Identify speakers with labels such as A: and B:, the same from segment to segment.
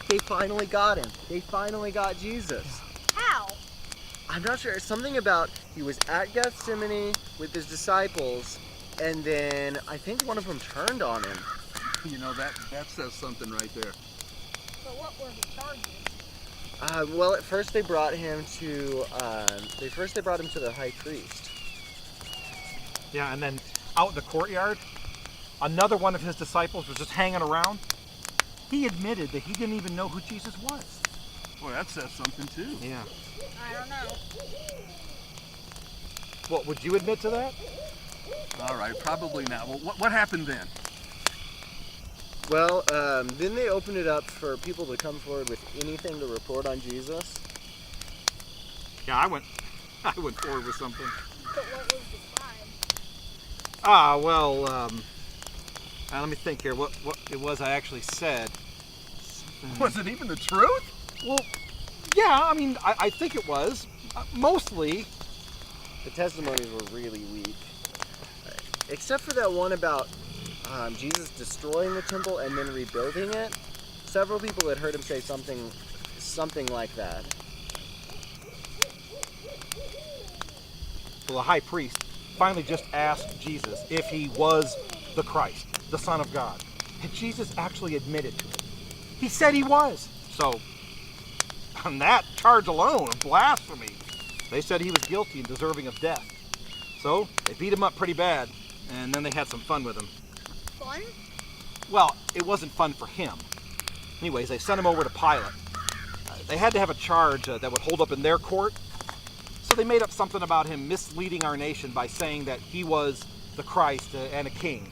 A: they finally got him. They finally got Jesus.
B: How?
A: I'm not sure. Something about he was at Gethsemane with his disciples, and then I think one of them turned on him.
C: You know, that says something right there.
B: But what were the charges?
A: Well, at first they brought him to they brought him to the high priest.
D: Yeah, and then out in the courtyard, another one of his disciples was just hanging around. He admitted that he didn't even know who Jesus was.
C: Boy, that says something too.
D: Yeah.
B: I don't know.
D: What, would you admit to that?
C: All right, probably not. Well, what happened then?
A: Well, then they opened it up for people to come forward with anything to report on Jesus.
D: Yeah, I went forward with something.
B: But what was the crime?
D: Let me think here. What it was I actually said.
C: Was it even the truth?
D: Well, yeah, I mean, I think it was. Mostly.
A: The testimonies were really weak, except for that one about Jesus destroying the temple and then rebuilding it. Several people had heard him say something like that.
D: Well, the high priest finally just asked Jesus if he was the Christ, the Son of God. And Jesus actually admitted to it. He said he was. So, on that charge alone of blasphemy, they said he was guilty and deserving of death. So, they beat him up pretty bad, and then they had some fun with him.
B: Fun?
D: Well, it wasn't fun for him. Anyways, they sent him over to Pilate. They had to have a charge that would hold up in their court. So they made up something about him misleading our nation by saying that he was the Christ and a king.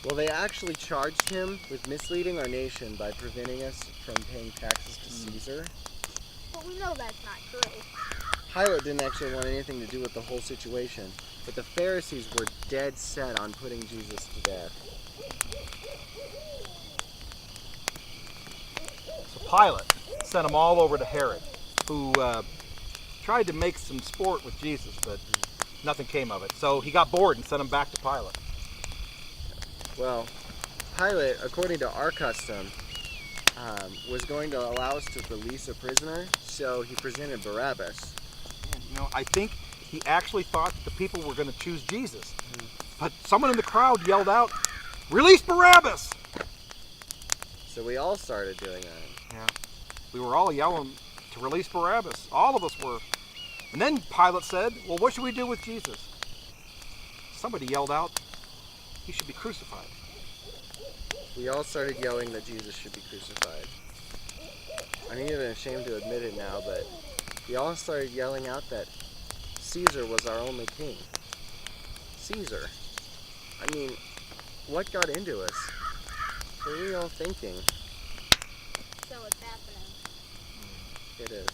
A: Well, they actually charged him with misleading our nation by preventing us from paying taxes to Caesar.
B: But we know that's not true.
A: Pilate didn't actually want anything to do with the whole situation, but the Pharisees were dead set on putting Jesus to death.
D: So Pilate sent them all over to Herod, who tried to make some sport with Jesus, but nothing came of it. So he got bored and sent him back to Pilate.
A: Well, Pilate, according to our custom, was going to allow us to release a prisoner, so he presented Barabbas.
D: You know, I think he actually thought that the people were going to choose Jesus. But someone in the crowd yelled out, "Release Barabbas!"
A: So we all started doing that.
D: Yeah. We were all yelling to release Barabbas. All of us were. And then Pilate said, "Well, what should we do with Jesus?" Somebody yelled out, "He should be crucified."
A: We all started yelling that Jesus should be crucified. I'm even ashamed to admit it now, but we all started yelling out that Caesar was our only king. Caesar. I mean, what got into us? What were we all thinking?
B: So it's happening.
A: It is.